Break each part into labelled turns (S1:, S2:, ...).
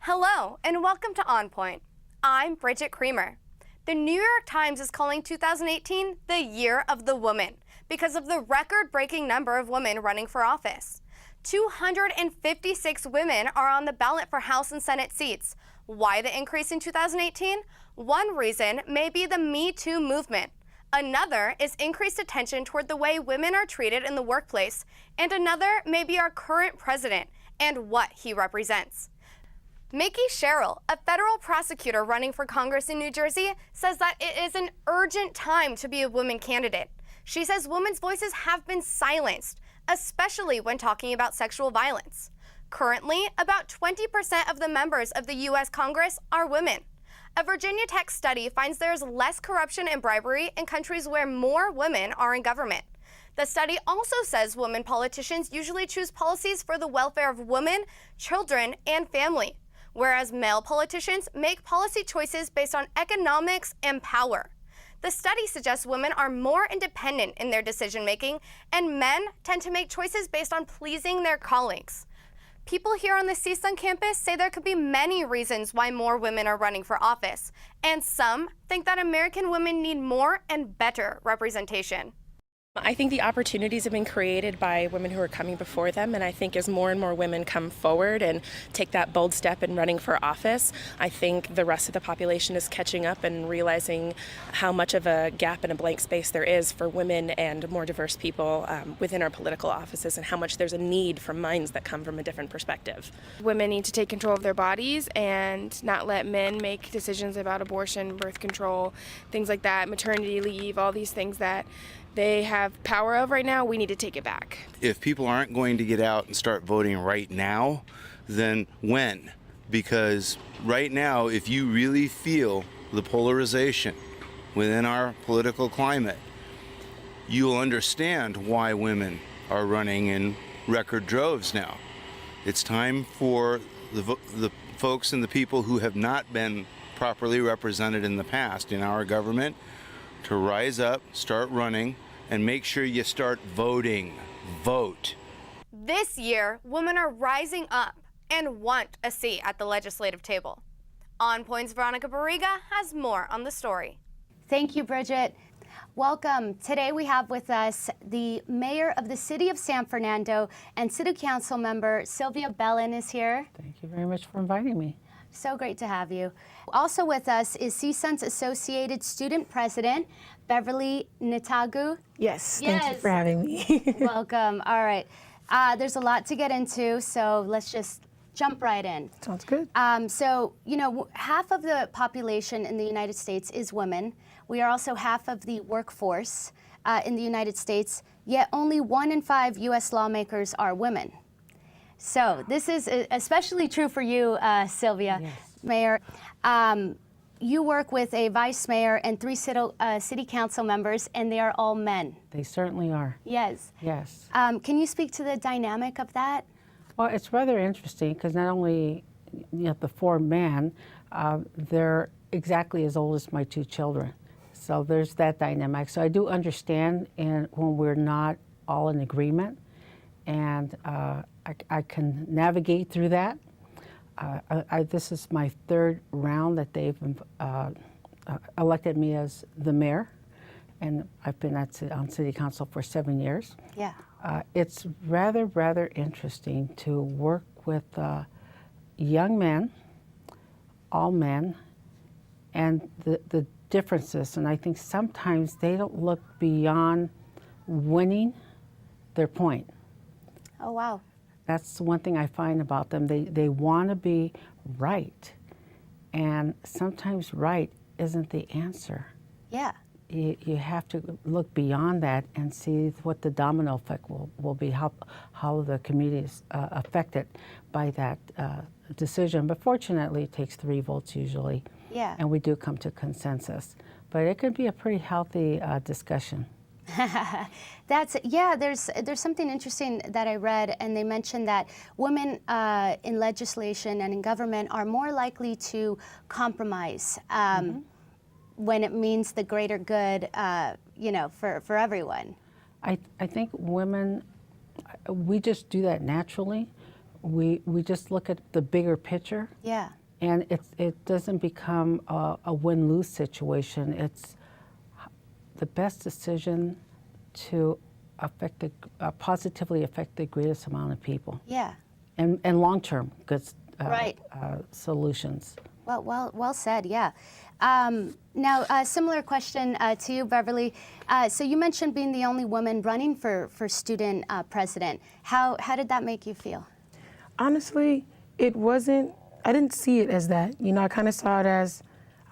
S1: Hello, and welcome to On Point. I'm Bridget Creamer. The New York Times is calling 2018 the Year of the Woman because of the record-breaking number of women running for office. 256 women are on the ballot for House and Senate seats. Why the increase in 2018? One reason may be the Me Too movement. Another is increased attention toward the way women are treated in the workplace. And another may be our current president and what he represents. Mickey Sherrill, a federal prosecutor running for Congress in New Jersey, says that it is an urgent time to be a woman candidate. She says women's voices have been silenced, especially when talking about sexual violence. Currently, about 20% of the members of the U.S. Congress are women. A Virginia Tech study finds there is less corruption and bribery in countries where more women are in government. The study also says women politicians usually choose policies for the welfare of women, children, and family, whereas male politicians make policy choices based on economics and power. The study suggests women are more independent in their decision-making, and men tend to make choices based on pleasing their colleagues. People here on the CSUN campus say there could be many reasons why more women are running for office, and some think that American women need more and better representation.
S2: I think the opportunities have been created by women who are coming before them, and I think as more and more women come forward and take that bold step in running for office, I think the rest of the population is catching up and realizing how much of a gap and a blank space there is for women and more diverse people within our political offices, and how much there's a need for minds that come from a different perspective.
S3: Women need to take control of their bodies and not let men make decisions about abortion, birth control, things like that, maternity leave, all these things that they have power of right now. We need to take it back.
S4: If people aren't going to get out and start voting right now, then when? Because right now, if you really feel the polarization within our political climate, you'll understand why women are running in record droves now. It's time for the folks and the people who have not been properly represented in the past in our government to rise up, start running, and make sure you start voting. Vote.
S1: This year, women are rising up and want a seat at the legislative table. On Point's Veronica Barriga has more on the story.
S5: Thank you, Bridget. Welcome. Today we have with us the mayor of the city of San Fernando and city council member Sylvia Ballin is here.
S6: Thank you very much for inviting me.
S5: So great to have you. Also with us is CSUN's Associated Student President, Beverly Ntagu.
S7: Yes, thank you for having me.
S5: Welcome. All right. There's a lot to get into, so let's just jump right in.
S7: Sounds good.
S5: So, you know, half of the population in the United States is women. We are also half of the workforce in the United States, yet only 1 in 5 U.S. lawmakers are women. So this is especially true for you, Sylvia,
S6: Yes.
S5: Mayor. You work with a vice mayor and 3 city council members, and they are all men.
S6: They certainly are.
S5: Yes.
S6: Yes.
S5: Can you speak to the dynamic of that?
S6: Well, it's rather interesting because not only the 4 men, they're exactly as old as my 2 children. So there's that dynamic. So I do understand when we're not all in agreement, and I can navigate through that. This is my 3rd round that they've elected me as the mayor, and I've been on city council for 7 years.
S5: Yeah.
S6: It's rather interesting to work with young men, all men, and the differences. And I think sometimes they don't look beyond winning their point.
S5: Oh, wow.
S6: That's one thing I find about them. They want to be right, and sometimes right isn't the answer.
S5: Yeah.
S6: You have to look beyond that and see what the domino effect will be, how the community is affected by that decision. But fortunately, it takes 3 votes usually,
S5: Yeah.
S6: and we do come to consensus. But it could be a pretty healthy discussion.
S5: There's something interesting that I read, and they mentioned that women in legislation and in government are more likely to compromise when it means the greater good, for everyone.
S6: I think women, we just do that naturally. we just look at the bigger picture.
S5: Yeah.
S6: And it doesn't become a win-lose situation. It's the best decision to positively affect the greatest amount of people.
S5: Yeah.
S6: And long-term good
S5: Right.
S6: solutions.
S5: Well said, yeah. Now, a similar question to you, Beverly. So you mentioned being the only woman running for student president. How did that make you feel?
S7: Honestly, it wasn't, I didn't see it as that. You know, I kind of saw it as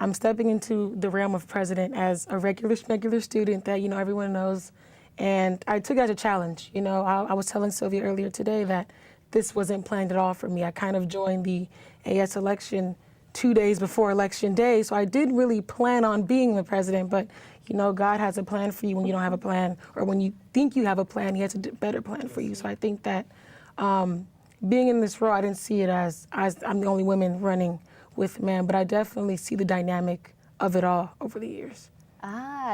S7: I'm stepping into the realm of president as a regular student that, you know, everyone knows. And I took it as a challenge. You know, I was telling Sylvia earlier today that this wasn't planned at all for me. I kind of joined the AS election 2 days before election day, so I didn't really plan on being the president, but you know, God has a plan for you when you don't have a plan, or when you think you have a plan, He has a better plan for you. So I think that being in this role, I didn't see it as I'm the only woman running with men, but I definitely see the dynamic of it all over the years.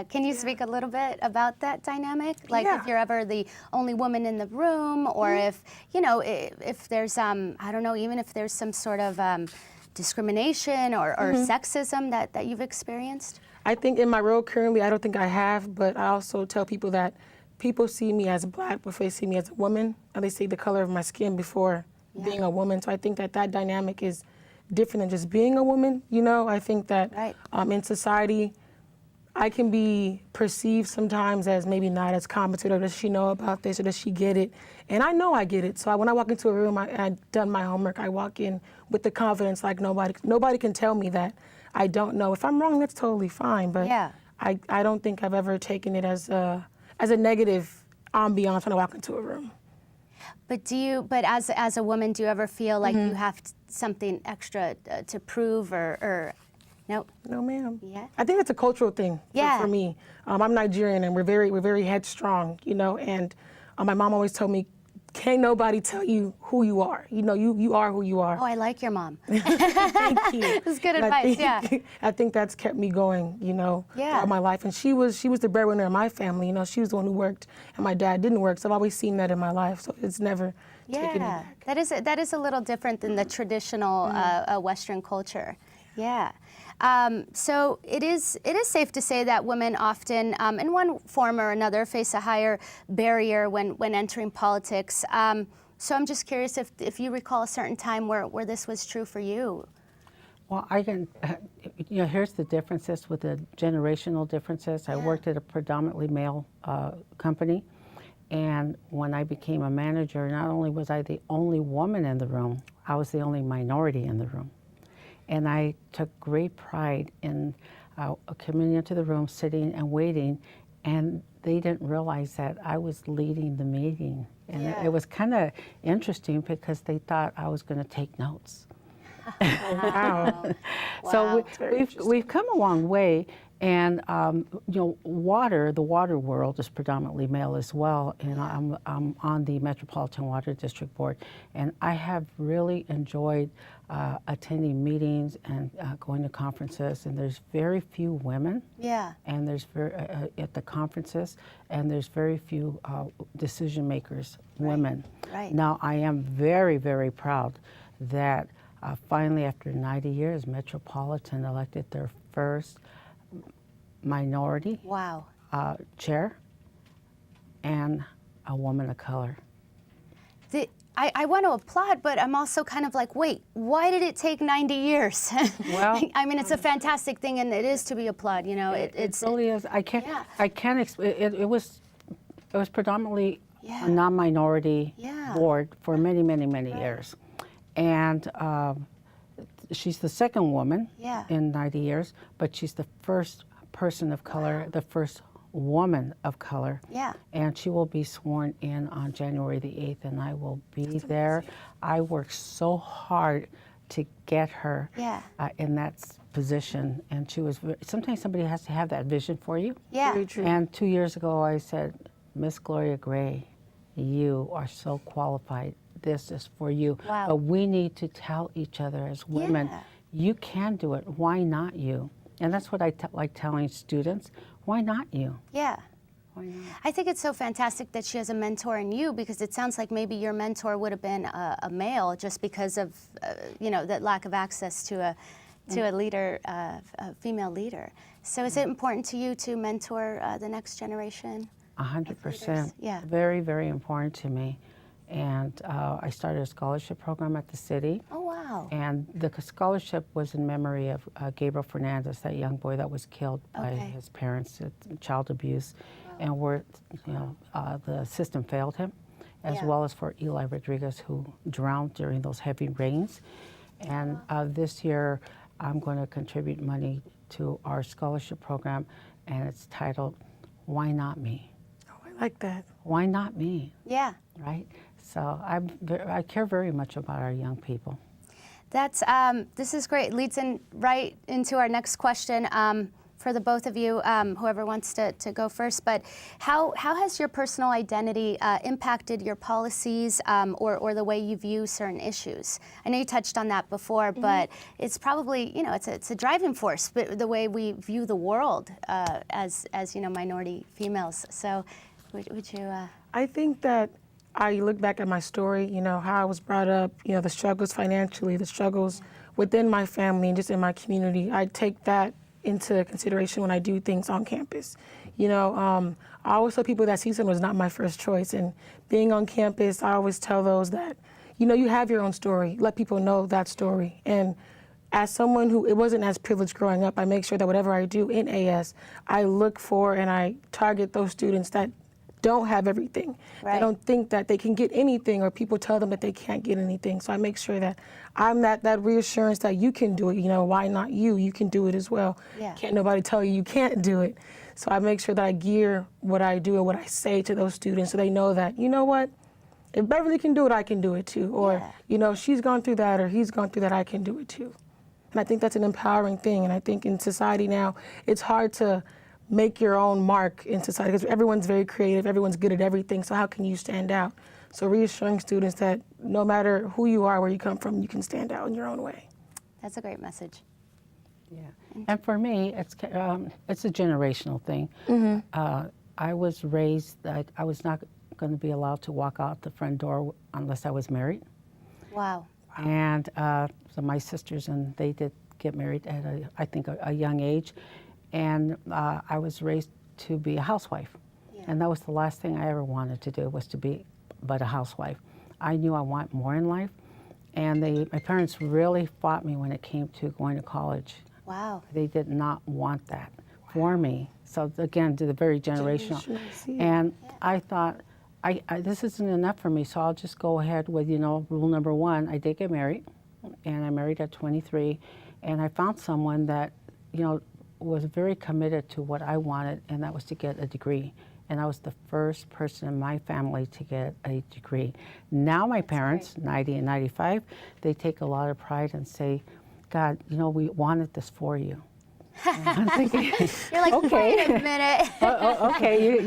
S5: Can you speak a little bit about that dynamic? Like
S7: Yeah.
S5: if you're ever the only woman in the room, or if, you know, if there's, I don't know, even if there's some sort of discrimination or sexism that you've experienced?
S7: I think in my role currently, I don't think I have, but I also tell people that people see me as black before they see me as a woman, and they see the color of my skin before being a woman. So I think that that dynamic is different than just being a woman. You know, I think that in society, I can be perceived sometimes as maybe not as competent, or does she know about this, or does she get it? And I know I get it. So when I walk into a room, I've done my homework, I walk in with the confidence like nobody can tell me that I don't know. If I'm wrong, that's totally fine. But I don't think I've ever taken it as a negative ambiance when I walk into a room.
S5: But as a woman, do you ever feel like you have something extra to prove, or no?
S7: No, ma'am.
S5: Yeah.
S7: I think it's a cultural thing for me. I'm Nigerian, and we're very headstrong, you know. And my mom always told me, "Can't nobody tell you who you are. You know, you are who you are."
S5: Oh, I like your mom.
S7: Thank you.
S5: That's good advice.
S7: I think that's kept me going, you know, all my life. And she was the breadwinner in my family. You know, she was the one who worked, and my dad didn't work. So I've always seen that in my life. So it's never taken me back.
S5: That is a little different than the traditional Western culture. Yeah. So it is safe to say that women often, in one form or another, face a higher barrier when entering politics. So I'm just curious if you recall a certain time where this was true for you.
S6: Well, I can, you know, here's the differences with the generational differences. I worked at a predominantly male company, and when I became a manager, not only was I the only woman in the room, I was the only minority in the room. And I took great pride in coming into the room, sitting and waiting, and they didn't realize that I was leading the meeting. And it was kind of interesting because they thought I was going to take notes.
S7: Wow.
S6: So we've come a long way, and you know, the water world is predominantly male as well, and I'm on the Metropolitan Water District Board, and I have really enjoyed attending meetings and going to conferences, and there's very few women.
S5: Yeah.
S6: And there's at the conferences, and there's very few decision makers, women.
S5: Right.
S6: Now, I am very proud that finally, after 90 years, Metropolitan elected their first minority chair and a woman of color.
S5: I want to applaud, but I'm also kind of like, wait, why did it take 90 years?
S6: Well,
S5: I mean, it's a fantastic thing, and it is to be applauded. You know,
S6: it really is. It was predominantly a non-minority board for many years, and she's the second woman in 90 years, but she's the first person of color, the first woman of color.
S5: Yeah.
S6: And she will be sworn in on January the 8th, and I will be there. I worked so hard to get her in that position, and she was, sometimes somebody has to have that vision for you.
S5: Yeah.
S7: Very true.
S6: And 2 years ago I said, Miss Gloria Gray, you are so qualified. This is for you.
S5: Wow.
S6: But we need to tell each other as women, you can do it. Why not you? And that's what I like telling students. Why not you?
S5: Yeah.
S6: why not?
S5: I think it's so fantastic that she has a mentor in you, because it sounds like maybe your mentor would have been a male, just because of that lack of access to a leader, a female leader. So is it important to you to mentor the next generation?
S6: 100%.
S5: Yeah.
S6: Very, very important to me. And I started a scholarship program at the city.
S5: Oh, wow.
S6: And the scholarship was in memory of Gabriel Fernandez, that young boy that was killed by
S5: Okay.
S6: his parents, child abuse, and where the system failed him, as
S5: Yeah.
S6: well as for Eli Rodriguez, who drowned during those heavy rains. And this year, I'm going to contribute money to our scholarship program, and it's titled, "Why Not Me?"
S7: Oh, I like that.
S6: Why not me,
S5: Yeah.
S6: right? So I care very much about our young people.
S5: That's this is great. Leads in right into our next question for the both of you, whoever wants to go first. But how has your personal identity impacted your policies or the way you view certain issues? I know you touched on that before, but it's probably it's a driving force. But the way we view the world as minority females. So would you?
S7: I think that I look back at my story, how I was brought up, the struggles financially, the struggles within my family and just in my community. I take that into consideration when I do things on campus. I always tell people that CSUN was not my first choice. And being on campus, I always tell those that, you have your own story. Let people know that story. And as someone who it wasn't as privileged growing up, I make sure that whatever I do in AS, I look for and I target those students that don't have everything.
S5: Right.
S7: They don't think that they can get anything, or people tell them that they can't get anything. So I make sure that I'm that reassurance that you can do it. Why not you? You can do it as well.
S5: Yeah.
S7: Can't nobody tell you can't do it. So I make sure that I gear what I do and what I say to those students so they know that, what? If Beverly can do it, I can do it too. Or, she's gone through that or he's gone through that, I can do it too. And I think that's an empowering thing. And I think in society now, it's hard to make your own mark in society because everyone's very creative, everyone's good at everything, so how can you stand out? So reassuring students that no matter who you are, where you come from, you can stand out in your own way.
S5: That's a great message.
S6: Yeah, and for me, it's a generational thing. I was raised that I was not going to be allowed to walk out the front door unless I was married.
S5: Wow.
S6: And so my sisters and they did get married at I think a young age. And I was raised to be a housewife.
S5: Yeah.
S6: And that was the last thing I ever wanted to do, was to be but a housewife. I knew I want more in life. And my parents really fought me when it came to going to college.
S5: Wow.
S6: They did not want that for me. So again, to the very generational. And I thought, this isn't enough for me, so I'll just go ahead with, rule number one. I did get married, and I married at 23. And I found someone that, was very committed to what I wanted, and that was to get a degree. And I was the first person in my family to get a degree. Now my parents, 90 and 95, they take a lot of pride and say, God, we wanted this for you. I'm thinking,
S5: You're like,
S6: okay.
S5: wait a minute.
S6: Okay,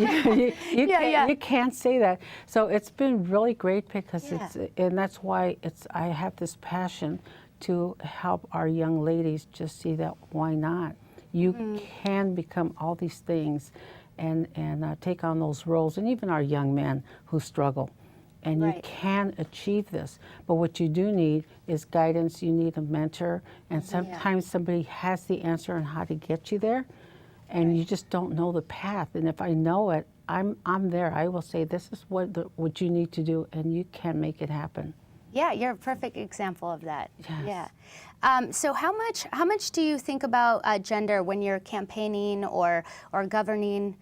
S5: Yeah.
S6: you can't say that. So it's been really great because and that's why I have this passion to help our young ladies just see that why not? You can become all these things and take on those roles, and even our young men who struggle. And you can achieve this. But what you do need is guidance. You need a mentor. And sometimes somebody has the answer on how to get you there, and you just don't know the path. And if I know it, I'm there. I will say, this is what you need to do, and you can make it happen.
S5: Yeah, you're a perfect example of that.
S6: Yes.
S5: Yeah. So how much do you think about gender when you're campaigning or governing?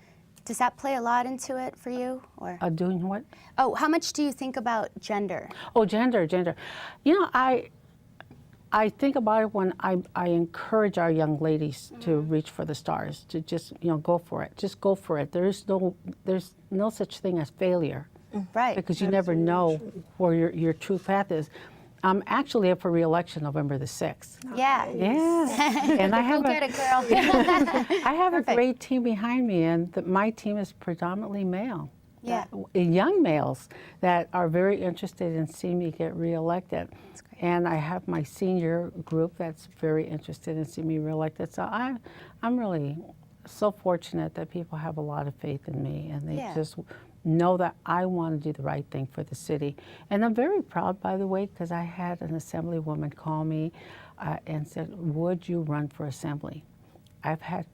S5: Does that play a lot into it for you? Or
S6: Doing what?
S5: oh, how much do you think about gender?
S6: Oh, gender. I think about it when I encourage our young ladies to reach for the stars, to just go for it. Just go for it. There's no such thing as failure.
S5: Right.
S6: Because you never know where your true path is. I'm actually up for re-election November the 6th.
S5: Yeah.
S6: Yeah. And I have
S5: Go get it, girl.
S6: I have a great team behind me, and my team is predominantly male.
S5: Yeah.
S6: Young males that are very interested in seeing me get re-elected.
S5: That's great.
S6: And I have my senior group that's very interested in seeing me re-elected. So I'm really so fortunate that people have a lot of faith in me, and they
S5: Yeah.
S6: just know that I want to do the right thing for the city. And I'm very proud, by the way, because I had an assemblywoman call me and said, would you run for assembly? I've had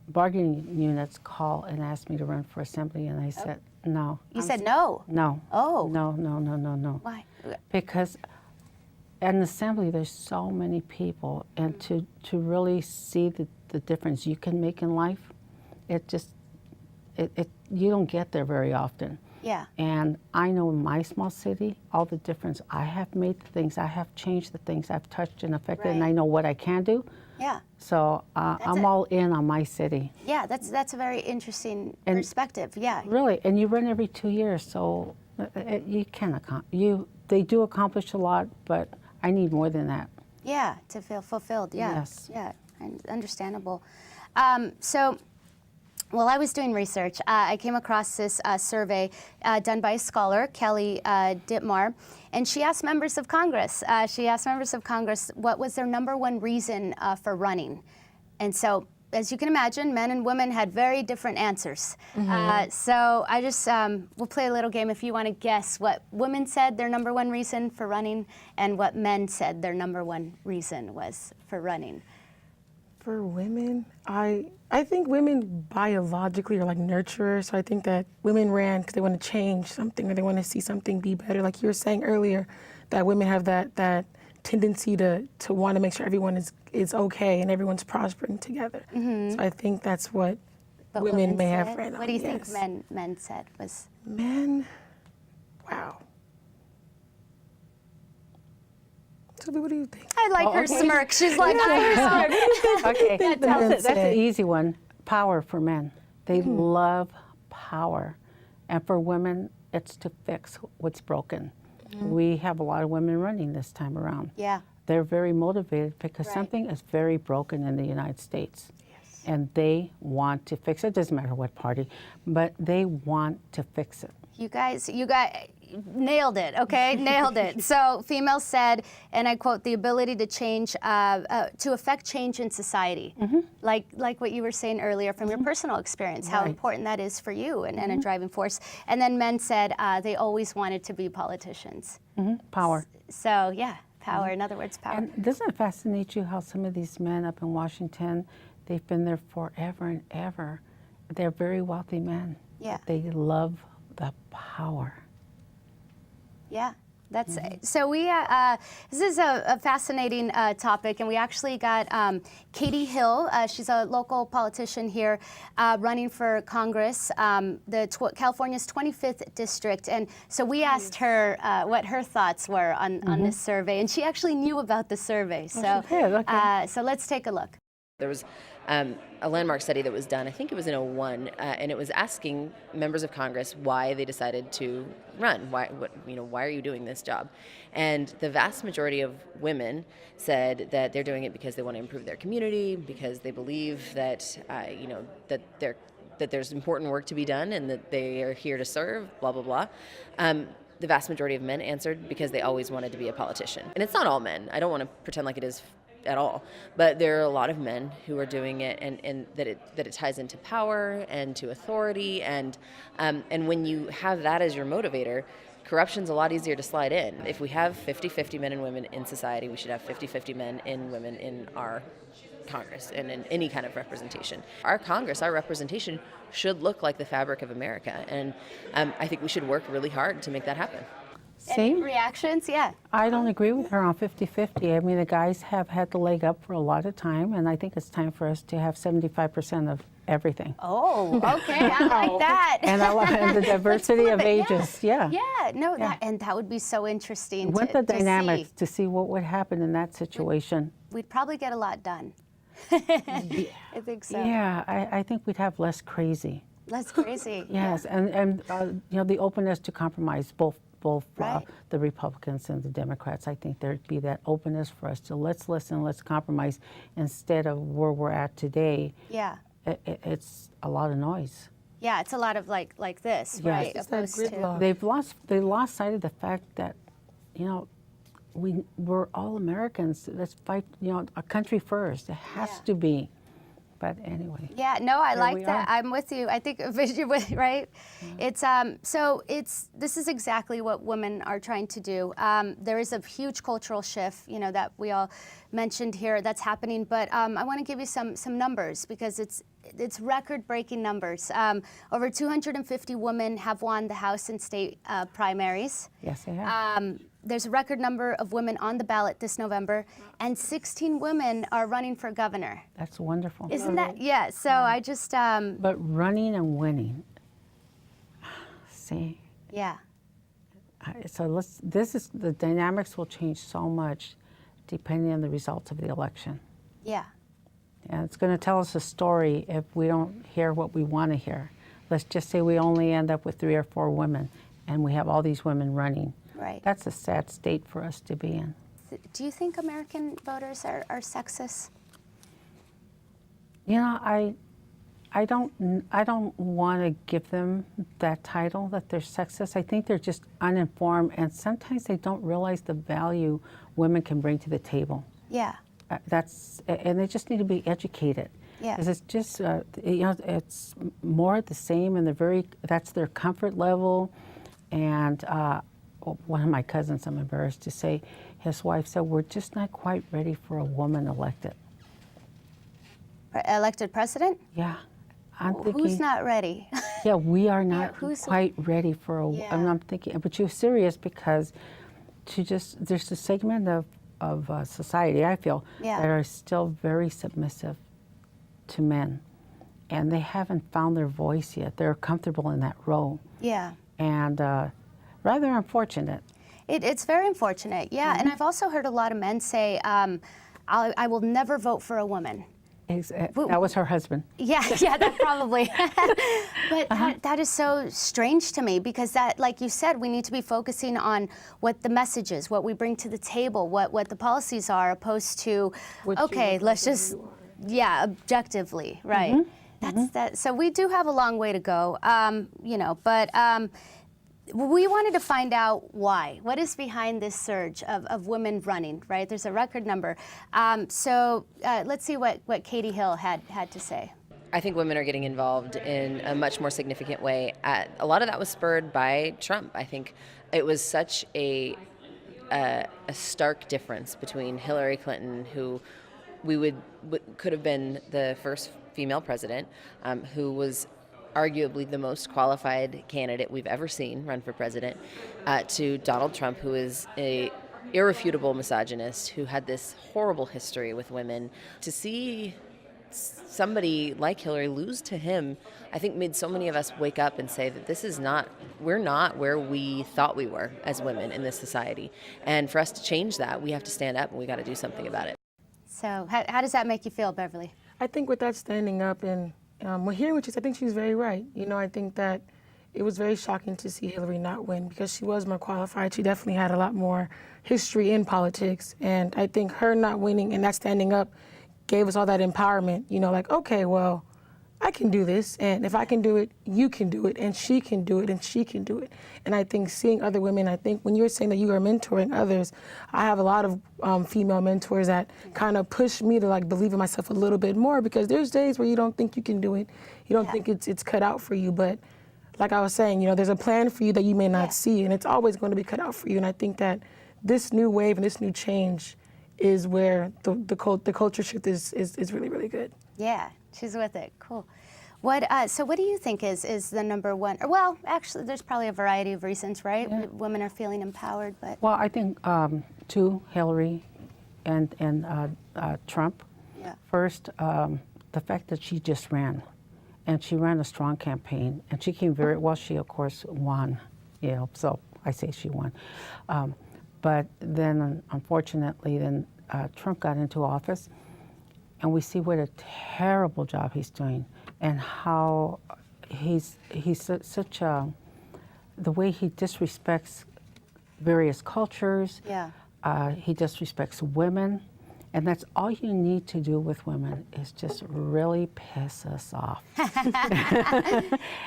S6: bargaining units call and ask me to run for assembly, and I said, no.
S5: You said no.
S6: No.
S5: Oh.
S6: No, no, no, no, no.
S5: Why?
S6: Because at an assembly, there's so many people, and to really see the difference you can make in life, it just, you don't get there very often.
S5: Yeah.
S6: And I know in my small city, all the difference I have made, the things I have changed, the things I've touched and affected, and
S5: Right.
S6: I know what I can do.
S5: Yeah.
S6: So I'm all in on my city.
S5: Yeah, that's a very interesting perspective. Yeah.
S6: Really, and you run every 2 years, so you can they do accomplish a lot, but I need more than that.
S5: Yeah, to feel fulfilled. Yeah.
S6: Yes.
S5: Yeah, and understandable. So, while I was doing research, I came across this survey done by a scholar, Kelly Dittmar, and she asked members of Congress. What was their #1 reason for running, and so. As you can imagine, men and women had very different answers. So I just, we'll play a little game if you want to guess what women said their #1 reason for running and what men said their #1 reason was for running.
S7: For women, I think women biologically are like nurturers. So I think that women ran because they want to change something or they want to see something be better. Like you were saying earlier, that women have that tendency to want to make sure everyone is okay and everyone's prospering together. So I think that's what
S5: But
S7: women may
S5: said?
S7: have ran on.
S5: What do you
S7: yes.
S5: think men said was?
S7: Men, wow. Sylvia, what do you think?
S1: I like her smirk. She's like,
S6: Okay, that's
S7: say?
S6: an easy one. Power for men. They love power. And for women, it's to fix what's broken. We have a lot of women running this time around.
S5: Yeah.
S6: They're very motivated because
S5: Right.
S6: something is very broken in the United States. Yes. And they want to fix it. It doesn't matter what party, but they want to fix it.
S5: You guys nailed it, okay? Nailed it. So females said, and I quote, the ability to change, to affect change in society. Like what you were saying earlier from your personal experience, how
S6: Right.
S5: important that is for you and a driving force. And then men said they always wanted to be politicians.
S6: Power.
S5: So yeah, power, in other words, power.
S6: And doesn't it fascinate you how some of these men up in Washington, they've been there forever and ever. They're very wealthy men.
S5: Yeah.
S6: They love the power.
S5: Yeah, that's so. We this is a fascinating topic, and we actually got Katie Hill. She's a local politician here, running for Congress, California's 25th district, and so we asked her what her thoughts were on this survey, and she actually knew about the survey. So,
S6: she did, okay.
S5: So let's take a look.
S8: There was a landmark study that was done, I think it was in 2001, and it was asking members of Congress why they decided to run. Why are you doing this job? And the vast majority of women said that they're doing it because they want to improve their community, because they believe that that there's important work to be done and that they are here to serve. Blah blah blah. The vast majority of men answered because they always wanted to be a politician, and it's not all men. I don't want to pretend like it is at all, but there are a lot of men who are doing it, and that it ties into power and to authority, and when you have that as your motivator, corruption's a lot easier to slide in. If we have 50-50 men and women in society, we should have 50-50 men and women in our Congress and in any kind of representation. Our Congress, our representation, should look like the fabric of America, and I think we should work really hard to make that happen.
S5: Any
S6: Same.
S5: reactions? Yeah.
S6: I don't agree with her on 50-50. I mean, the guys have had the leg up for a lot of time, and I think it's time for us to have 75% of everything.
S5: Oh, okay. I like that.
S6: And the diversity of ages. Yeah.
S5: Yeah. No, that would be so interesting.
S6: With the dynamics to see what would happen in that situation.
S5: We'd probably get a lot done. I think so.
S6: Yeah, I think we'd have less crazy.
S5: Less crazy.
S6: Yes, and the openness to compromise, both
S5: Right.
S6: the Republicans and the Democrats. I think there'd be that openness for us to let's listen, let's compromise, instead of where we're at today.
S5: Yeah.
S6: It's a lot of noise.
S5: Yeah, it's a lot of like this,
S6: Yes.
S5: right?
S7: It's that
S5: Opposed to
S7: gridlock.
S6: They lost sight of the fact that, we're all Americans. Let's fight, a country first. It has to be. But anyway.
S5: Yeah, no, I like
S6: we
S5: that.
S6: are.
S5: I'm with you. I think vision, right? It's this is exactly what women are trying to do. There is a huge cultural shift, you know, that we all mentioned here that's happening. But I want to give you some numbers because it's record-breaking numbers. Over 250 women have won the House and state primaries.
S6: Yes, they have.
S5: There's a record number of women on the ballot this November, and 16 women are running for governor.
S6: That's wonderful.
S5: Isn't that? Yeah, so I just...
S6: But running and winning, see?
S5: yeah.
S6: So the dynamics will change so much depending on the results of the election.
S5: Yeah.
S6: And it's going to tell us a story if we don't hear what we want to hear. Let's just say we only end up with 3 or 4 women, and we have all these women running.
S5: Right.
S6: That's a sad state for us to be in.
S5: Do you think American voters are sexist?
S6: You know, I don't want to give them that title that they're sexist. I think they're just uninformed, and sometimes they don't realize the value women can bring to the table.
S5: Yeah.
S6: And they just need to be educated.
S5: Yeah.
S6: Because it's just, you know, it's more the same, and that's their comfort level. And one of my cousins, I'm embarrassed to say, his wife said, we're just not quite ready for a woman elected.
S5: Elected president?
S6: Yeah. I'm thinking,
S5: who's not ready?
S6: yeah, we are not
S5: who's
S6: quite ready for a,
S5: Yeah.
S6: and I'm thinking, but you're serious because there's a segment of society, I feel,
S5: Yeah.
S6: that are still very submissive to men. And they haven't found their voice yet. They're comfortable in that role.
S5: Yeah.
S6: And rather unfortunate.
S5: It's very unfortunate, yeah. And I've also heard a lot of men say, I will never vote for a woman.
S6: That was her husband.
S5: Yeah, that probably. But that is so strange to me because that, like you said, we need to be focusing on what the message is, what we bring to the table, what the policies are, opposed to, okay, let's just, objectively, right? That's that. So we do have a long way to go, you know, but we wanted to find out why. What is behind this surge of women running, right? There's a record number. So let's see what Katie Hill had to say.
S8: I think women are getting involved in a much more significant way. A lot of that was spurred by Trump. I think it was such a stark difference between Hillary Clinton, who could have been the first female president, who was arguably the most qualified candidate we've ever seen run for president, to Donald Trump, who is a irrefutable misogynist who had this horrible history with women. To see somebody like Hillary lose to him, I think made so many of us wake up and say that we're not where we thought we were as women in this society. And for us to change that, we have to stand up and we got to do something about it.
S5: So how does that make you feel, Beverly?
S7: I think with that standing up and hearing what she said, I think she's very right. You know, I think that it was very shocking to see Hillary not win because she was more qualified. She definitely had a lot more history in politics. And I think her not winning and that standing up gave us all that empowerment, you know, like, okay, well, I can do this. And if I can do it, you can do it. And she can do it. And she can do it. And I think seeing other women, I think when you're saying that you are mentoring others, I have a lot of female mentors that kind of push me to like believe in myself a little bit more because there's days where you don't think you can do it. You don't think it's cut out for you. But like I was saying, you know, there's a plan for you that you may not see. And it's always going to be cut out for you. And I think that this new wave and this new change is where the culture shift is really, really good.
S5: Yeah, she's with it. Cool. So what do you think is the number one? Well, actually, there's probably a variety of reasons, right? Yeah. Women are feeling empowered, but...
S6: Well, I think, too, Hillary and Trump.
S5: Yeah.
S6: First, the fact that she just ran, and she ran a strong campaign, and she came very well. She, of course, won, you know, so I say she won. But then, unfortunately, Trump got into office, and we see what a terrible job he's doing, and how he's such a, the way he disrespects various cultures.
S5: Yeah.
S6: He disrespects women, and that's all you need to do with women is just really piss us off.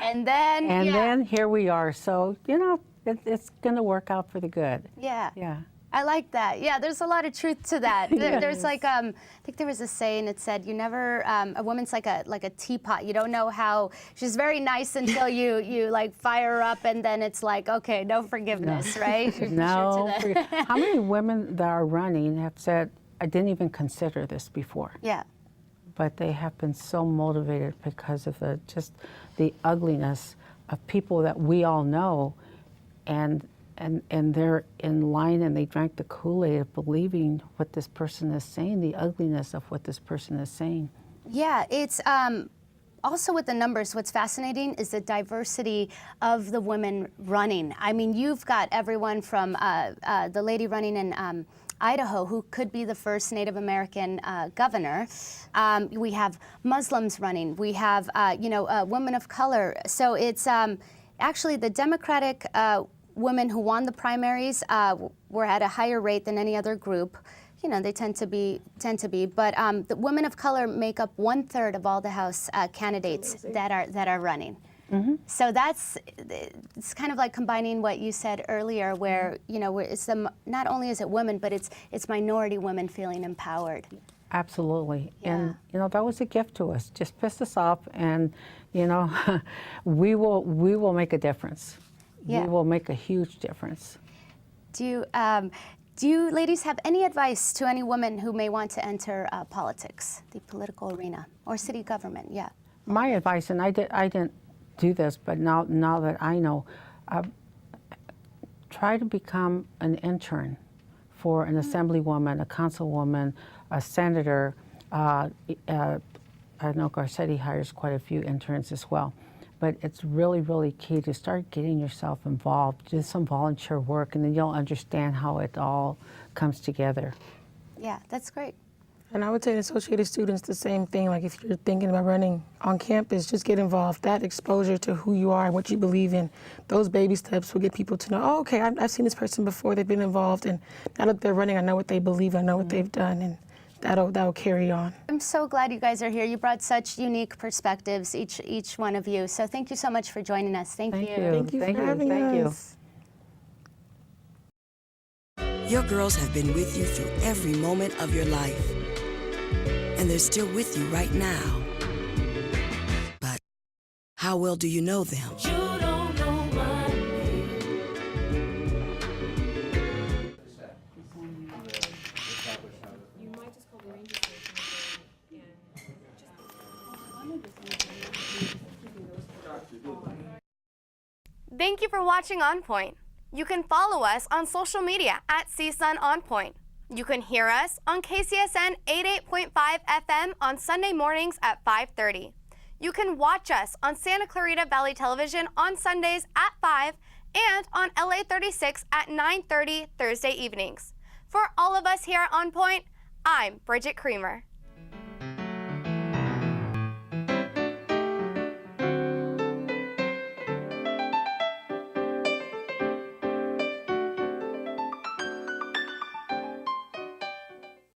S5: And then
S6: then here we are. So, you know, it's going to work out for the good.
S5: Yeah.
S6: Yeah.
S5: I like that. Yeah, there's a lot of truth to that. There's like, I think there was a saying that said, you never, a woman's like a teapot. You don't know how, she's very nice until you like fire her up, and then it's like, okay, no forgiveness, right?
S6: No. How many women that are running have said, I didn't even consider this before?
S5: Yeah.
S6: But they have been so motivated because of just the ugliness of people that we all know, and they're in line and they drank the Kool-Aid of believing what this person is saying, the ugliness of what this person is saying.
S5: Yeah, it's also with the numbers, what's fascinating is the diversity of the women running. I mean, you've got everyone from the lady running in Idaho, who could be the first Native American governor. We have Muslims running. We have, women of color. So it's actually the Democratic women who won the primaries were at a higher rate than any other group. You know, they tend to be, but the women of color make up 1/3 of all the House candidates that are running. Mm-hmm. So it's kind of like combining what you said earlier, where where it's not only is it women, but it's minority women feeling empowered.
S6: Absolutely.
S5: Yeah.
S6: And that was a gift to us. Just piss us off, and we will make a difference.
S5: Yeah.
S6: We will make a huge difference.
S5: Do you ladies have any advice to any woman who may want to enter politics, the political arena, or city government? Yeah.
S6: My advice, and I didn't do this, but now that I know, try to become an intern for an assemblywoman, a councilwoman, a senator. I know Garcetti hires quite a few interns as well. But it's really, really key to start getting yourself involved, do some volunteer work, and then you'll understand how it all comes together.
S5: Yeah, that's great.
S7: And I would tell associated students the same thing. Like, if you're thinking about running on campus, just get involved. That exposure to who you are and what you believe in, those baby steps will get people to know, oh, okay, I've seen this person before, they've been involved, and now that they're running, I know what they believe, I know what they've done, and that'll carry on. I'm
S5: so glad you guys are here. You brought such unique perspectives, each one of you. So thank you so much for joining us. Thank you.
S7: Thank you for having us.
S9: Your girls have been with you through every moment of your life. And they're still with you right now. But how well do you know them? You don't know my name.
S1: Thank you for watching On Point. You can follow us on social media at CSUN On Point. You can hear us on KCSN 88.5 FM on Sunday mornings at 5:30. You can watch us on Santa Clarita Valley Television on Sundays at 5 and on LA 36 at 9:30 Thursday evenings. For all of us here at On Point, I'm Bridget Creamer.